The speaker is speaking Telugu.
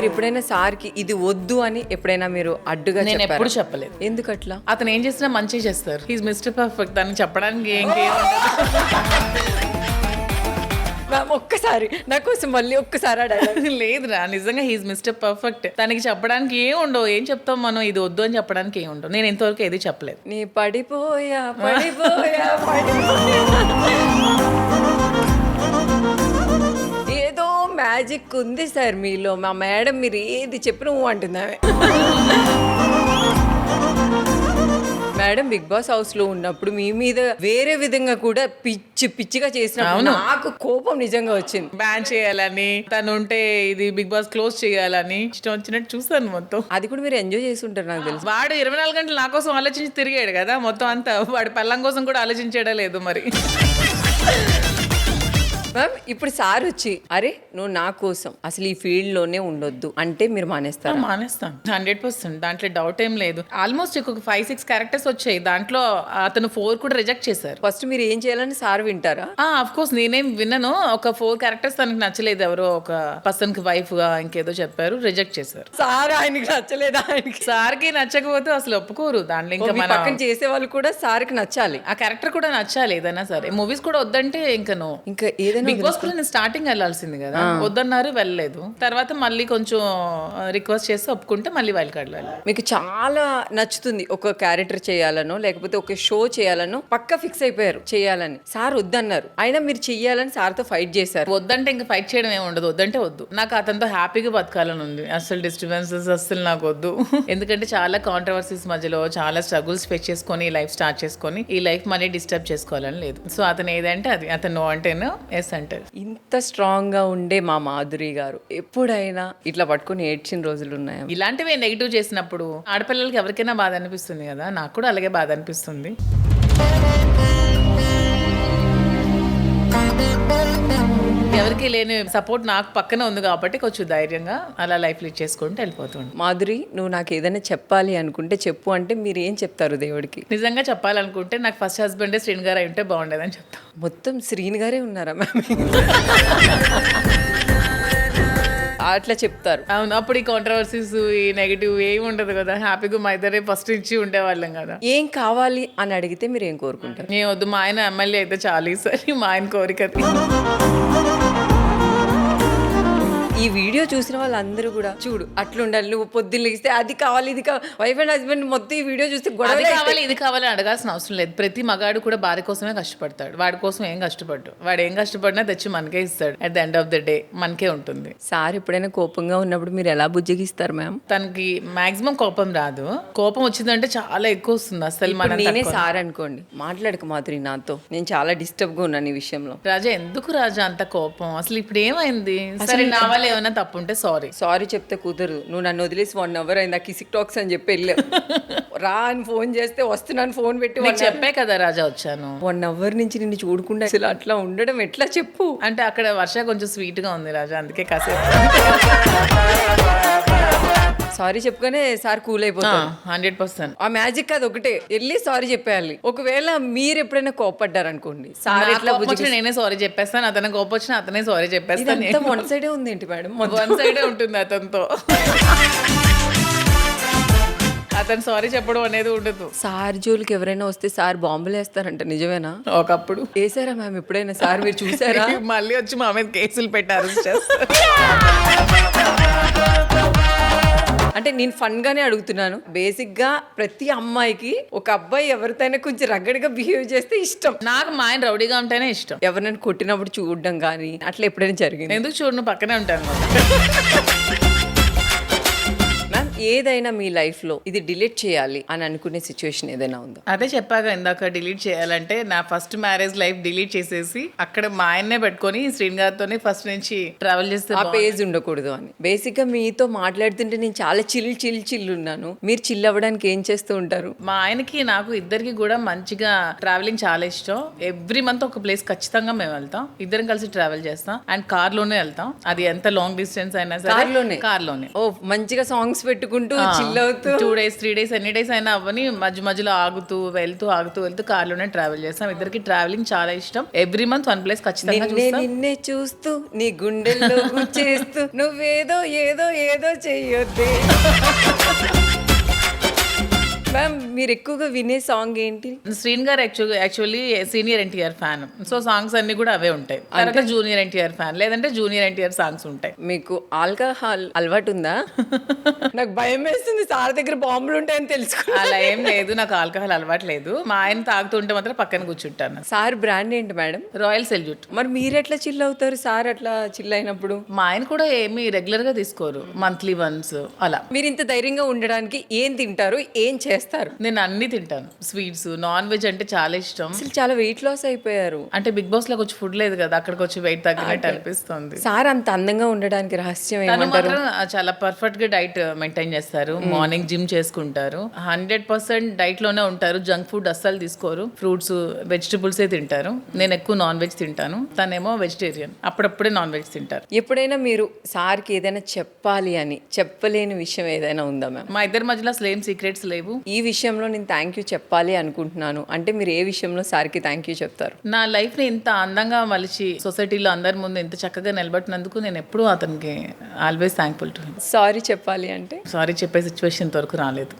మీరు ఎప్పుడైనా సార్కి ఇది వద్దు అని ఎప్పుడైనా మీరు అడ్డుగా నేను చెప్పారా? ఎప్పుడు చెప్పలేదు. ఎందుకట్లా? అతను ఏం చేసినా మంచిగా చేస్తారు. He's mister perfect. దాన్ని చెప్పడానికి మ్యామ్ ఒక్కసారి నా కోసం మళ్ళీ ఒక్కసారి అడగాలి. లేదురా, నిజంగా హీస్ మిస్టర్ పర్ఫెక్ట్. తనకి చెప్పడానికి ఏం ఉండవు. ఏం చెప్తాం మనం, ఇది వద్దు అని చెప్పడానికి ఏం ఉండవు. నేను ఇంతవరకు ఏది చెప్పలేదు. నీ పడిపోయా పడిపోయా పడిపోయా ఏదో మ్యాజిక్ ఉంది సార్ మీలో. మా మేడం మీరు ఏది చెప్పిన అంటుందా మేడం బిగ్ బాస్ హౌస్ లో ఉన్నప్పుడు మీ మీద వేరే విధంగా కూడా పిచ్చి పిచ్చిగా చేసినప్పుడు నాకు కోపం నిజంగా వచ్చింది. బ్యాన్ చేయాలని, తను ఉంటే ఇది బిగ్ బాస్ క్లోజ్ చేయాలని ఇష్టం వచ్చినట్టు చూసాను మొత్తం. అది కూడా మీరు ఎంజాయ్ చేసి ఉంటారు నాకు తెలుసు. వాడు 24 గంటలు నా కోసం ఆలోచించి తిరిగాడు కదా మొత్తం అంతా. వాడు పెళ్ళం కోసం కూడా ఆలోచించాడా లేదు మరి. మ్యామ్ ఇప్పుడు సార్ వచ్చి అరే నువ్వు నా కోసం అసలు ఈ ఫీల్డ్ లోనే ఉండొద్దు అంటే మీరు మానేస్తారు? మానేస్తాను 100%. దాంట్లో డౌట్ ఏం లేదు. ఆల్మోస్ట్ ఒక 5-6 క్యారెక్టర్స్ వచ్చాయి. దాంట్లో అతను 4 కూడా రిజెక్ట్ చేశారు. ఫస్ట్ మీరు ఏం చేయాలని సార్ వింటారా? ఆఫ్ కోర్స్ నేనేం విన్నాను. ఒక 4 క్యారెక్టర్స్ తనకి నచ్చలేదు. ఎవరో ఒక పర్సన్ కి వైఫ్ గా ఇంకేదో చెప్పారు, రిజెక్ట్ చేశారు. సార్ ఆయనకి నచ్చలేదా? ఆయనకి సార్కి నచ్చకపోతే అసలు ఒప్పుకోరు. దాంట్లో ఇంకా మీ పక్కన చేసే వాళ్ళు కూడా సార్కి నచ్చాలి. ఆ క్యారెక్టర్ కూడా నచ్చాలి. ఏదైనా సరే మూవీస్ కూడా వద్దంటే ఇంకా నో. ఇంకా ఏదైనా బిగ్ బాస్ కూడా నేను స్టార్టింగ్ వెళ్ళాల్సింది కదా, వద్దన్నారు, వెళ్ళలేదు. తర్వాత మళ్ళీ కొంచెం రిక్వెస్ట్ చేసి ఒప్పుకుంటే మళ్ళీ వైల్డ్ కార్డ్ వెళ్ళాలి. మీకు చాలా నచ్చుతుంది ఒక క్యారెక్టర్ చేయాలనో లేకపోతే ఒక షో చేయాలనో పక్క ఫిక్స్ అయిపోయారు చేయాలని. సార్ వద్దన్నారు, అయినా మీరు చెయ్యాలని సార్తో ఫైట్ చేశారు. వద్దంటే ఇంకా ఫైట్ చేయడం ఏమి ఉండదు. వద్దంటే వద్దు. నాకు అతనితో హ్యాపీగా బతకాలని ఉంది. అసలు డిస్టర్బెన్సెస్ అసలు నాకు వద్దు. ఎందుకంటే చాలా కాంట్రవర్సీస్ మధ్యలో చాలా స్ట్రగుల్స్ ఫేస్ చేసుకొని ఈ లైఫ్ స్టార్ట్ చేసుకొని ఈ లైఫ్ మళ్ళీ డిస్టర్బ్ చేసుకోవాలని లేదు. సో అతను ఏదంటే అది, అతను నో అంటేనో ఎస్ అంటారు. ఇంత స్ట్రాంగ్ గా ఉండే మా మాధురి గారు ఎప్పుడైనా ఇట్లా పట్టుకొని ఏడ్చిన రోజులు ఉన్నాయా? ఇలాంటివి నెగిటివ్ చేసినప్పుడు ఆడపిల్లలకి ఎవరికైనా బాధ అనిపిస్తుంది కదా, నాకు కూడా అలాగే బాధ అనిపిస్తుంది. ఎవరికి లేని సపోర్ట్ నాకు పక్కన ఉంది కాబట్టి కొంచెం ధైర్యంగా అలా లైఫ్ లీడ్ చేసుకుంటూ వెళ్ళిపోతుంది. మాధురి నువ్వు నాకు ఏదైనా చెప్పాలి అనుకుంటే చెప్పు అంటే మీరు ఏం చెప్తారు దేవుడికి? నిజంగా చెప్పాలనుకుంటే నాకు ఫస్ట్ హస్బెండే శ్రీని గారు అయి ఉంటే బాగుండేదని చెప్తాను. మొత్తం శ్రీని గారే ఉన్నారా మ్యామ్? అట్లా చెప్తారు. అవును, అప్పుడు ఈ కాంట్రవర్సీస్ ఈ నెగిటివ్ ఏమి ఉండదు కదా. హ్యాపీగా మా ఇద్దరే ఫస్ట్ ఇచ్చి ఉండేవాళ్ళం కదా. ఏం కావాలి అని అడిగితే మీరు ఏం కోరుకుంటారు? నేను వద్దు, మా ఆయన ఎమ్మెల్యే అయితే చాలు ఈసారి, మా ఆయన కోరిక. ఈ వీడియో చూసిన వాళ్ళందరూ కూడా చూడు అట్లుండాలి, నువ్వు పొద్దున్న లేస్తే అది కావాలి ఇది కావాలి. వైఫ్ అండ్ హస్బెండ్ మొత్తం ఈ వీడియో చూస్తే గొడవ కావాలి ఇది కావాలి అడగాల్సిన అవసరం లేదు. ప్రతి మగాడు కూడా భార్య కోసమే కష్టపడతాడు. వాడి కోసం ఏం కష్టపడ్డు, వాడు ఏం కష్టపడినా తెచ్చి మనకే ఇస్తాడు. At the end of the day మనకే ఉంటుంది. సార్ ఎప్పుడైనా కోపంగా ఉన్నప్పుడు మీరు ఎలా బుజ్జగిస్తారు మ్యామ్? తనకి మాక్సిమం కోపం రాదు. కోపం వచ్చిందంటే చాలా ఎక్కువ వస్తుంది. అసలు నేనే సార్ అనుకోండి, మాట్లాడక మాధురి నాతో, నేను చాలా డిస్టర్బ్ గా ఉన్నాను ఈ విషయంలో. రాజా ఎందుకు రాజా అంత కోపం? అసలు ఇప్పుడు ఏమైంది? సరే నా వల్ల ఏమైనా తప్పు ఉంటే సారీ చెప్తే కుదరదు. నువ్వు నన్ను వదిలేసి 1 hour అయింది ఆ కిసిక్ టాక్స్ అని చెప్పి వెళ్ళావు. రా అని ఫోన్ చేస్తే వస్తున్నాను ఫోన్ పెట్టి చెప్పే కదా రాజా వచ్చాను. 1 hour నుంచి నిన్ను చూడకుండా అసలు అట్లా ఉండడం ఎట్లా చెప్పు? అంటే అక్కడ వర్ష కొంచెం స్వీట్ గా ఉంది రాజా, అందుకే కాసేపు సారీ చెప్పుగానే సార్ కూల్ అయిపోతారు. 100%. ఆ మ్యాజిక్ అది ఒకటే, వెళ్ళి సారీ చెప్పేయాలి. ఒకవేళ మీరు ఎప్పుడైనా కోపడ్డారు అనుకోండి, సార్ ఎట్లా నేనే సారీ చెప్పేస్తాను, అతను కోపం వచ్చిన అతనే సారీ చెప్పేస్తాను. వన్ సైడే ఉంది ఏంటి మేడం? వన్ సైడే ఉంటుంది అతనితో. అతను సారీ చెప్పడం అనేది ఉండదు. సార్ జోలికి ఎవరైనా వస్తే సార్ బాంబులు వేస్తారంట, నిజమేనా? ఒకప్పుడు వేసారా మ్యామ్ ఎప్పుడైనా? సార్ మీరు చూసారా? మళ్ళీ వచ్చి మా మీద కేసులు పెట్టారు. అంటే నేను ఫన్ గానే అడుగుతున్నాను. బేసిక్ గా ప్రతి అమ్మాయికి ఒక అబ్బాయి ఎవరితోనైనా కొంచెం రగ్గడిగా బిహేవ్ చేస్తే ఇష్టం. నాకు మా ఆయన రౌడీగా ఉంటేనే ఇష్టం. ఎవరినైనా కొట్టినప్పుడు చూడడం కానీ అట్లా ఎప్పుడైనా జరిగింది? ఎందుకు చూడను, పక్కనే ఉంటాను. మ్యామ్ ఏదైనా మీ లైఫ్ లో ఇది డిలీట్ చేయాలి అని అనుకునే సిచ్యువేషన్ ఏదైనా ఉందా? అదే చెప్పాక ఇందాక, డిలీట్ చేయాలంటే నా ఫస్ట్ మ్యారేజ్ లైఫ్ డిలీట్ చేసేసి అక్కడ మా ఆయన్నే పెట్టుకొని శ్రీని గారితోనే ఫస్ట్ నుంచి ట్రావెల్ చేస్తే ఆ పేజ్ ఉండకూడదు అని. బేసిక్ గా మీతో మాట్లాడుతుంటే నేను చాలా చిల్ ఉన్నాను. మీరు చిల్ అవ్వడానికి ఏం చేస్తూ ఉంటారు? మా ఆయనకి నాకు ఇద్దరికి కూడా మంచిగా ట్రావెలింగ్ చాలా ఇష్టం. ఎవ్రీ మంత్ ఒక ప్లేస్ ఖచ్చితంగా మేము వెళ్తాం, ఇద్దరం కలిసి ట్రావెల్ చేస్తాం. అండ్ కార్ లోనే వెళ్తాం. అది ఎంత లాంగ్ డిస్టెన్స్ అయినా సరే కార్ లోనే. ఓ మంచిగా సాంగ్స్ పెట్టుకుని పెట్టుకుంటూ చిల్ అవుతూ 2 days 3 days ఎన్ని డేస్ అయినా అవ్వని మధ్య మధ్యలో ఆగుతూ వెళ్తూ కార్లోనే ట్రావెల్ చేస్తాం. ఇద్దరికి ట్రావెలింగ్ చాలా ఇష్టం. ఎవ్రీ మంత్ వన్ ప్లేస్ ఖచ్చితంగా చూస్తాం. నిన్నే చూస్తూ నీ గుండెల్లో చేస్తూ నువ్వేదో ఏదో ఏదో చెయ్యొద్దే. మ్యామ్ మీరు ఎక్కువగా వినే సాంగ్ ఏంటి? శ్రీన్ గారు actually senior NTR fan. So songs అన్ని కూడా అవే ఉంటాయి. తర్వాత జూనియర్ ఎన్టీఆర్ ఫ్యాన్, లేదంటే జూనియర్ ఎన్టీఆర్ సాంగ్స్ ఉంటాయి. మీకు ఆల్కహాల్ అలవాటు ఉందా? నాకు భయం వేస్తుంది, సార్ దగ్గర బాంబులు ఉంటాయని తెలుసుకో. అలా ఏం లేదు, నాకు ఆల్కహాల్ అలవాటు లేదు. మా ఆయన తాగుతుంటే మాత్రం పక్కన కూర్చుంటాను. సార్ బ్రాండ్ ఏంటి మేడం? Royal salute. మరి మీరు ఎట్లా చిల్ అవుతారు సార్ అట్లా చిల్ అయినప్పుడు? మా ఆయన కూడా ఏమి రెగ్యులర్ గా తీసుకోరు, మంత్లీ వన్స్ అలా. మీరు ఇంత ధైర్యంగా ఉండడానికి ఏం తింటారు, ఏం చేస్తారు? నేను అన్ని తింటాను. స్వీట్స్, నాన్ వెజ్ అంటే చాలా ఇష్టం. అసలు చాలా వెయిట్ లాస్ అయిపోయారు. అంటే బిగ్ బాస్ లోకి వచ్చి ఫుడ్ లేదు కదా, అక్కడికి వచ్చి వెయిట్ తగ్గినట్టు అనిపిస్తుంది. సార్ అంత అందంగా ఉండడానికి రహస్యం తను ఏమంటారు? మాత్రం చాలా పర్ఫెక్ట్ గా డైట్ మెయింటైన్ చేస్తారు. మార్నింగ్ జిమ్ చేసుకుంటారు. 100% డైట్ లోనే ఉంటారు. జంక్ ఫుడ్ అస్సలు తీసుకోరు. ఫ్రూట్స్, వెజిటబుల్స్ తింటారు. నేను ఎక్కువ నాన్ వెజ్ తింటాను. తనేమో వెజిటేరియన్, అప్పుడప్పుడే నాన్ వెజ్ తింటారు. ఎప్పుడైనా మీరు సార్కి ఏదైనా చెప్పాలి అని చెప్పలేని విషయం ఏదైనా ఉందా మ్యామ్? మా ఇద్దరి మధ్యలో అసలు ఏం సీక్రెట్స్ లేవు. ఈ విషయంలో నేను థ్యాంక్ యూ చెప్పాలి అనుకుంటున్నాను అంటే మీరు ఏ విషయంలో సార్కి థ్యాంక్ యూ చెప్తారు? నా లైఫ్ ని ఇంత అందంగా మలిచి సొసైటీలో అందరి ముందు ఇంత చక్కగా నిలబెట్టినందుకు నేను ఎప్పుడూ అతనికి always thankful to him. Sorry చెప్పాలి అంటే సారీ చెప్పే సిచ్యువేషన్ వరకు రాలేదు.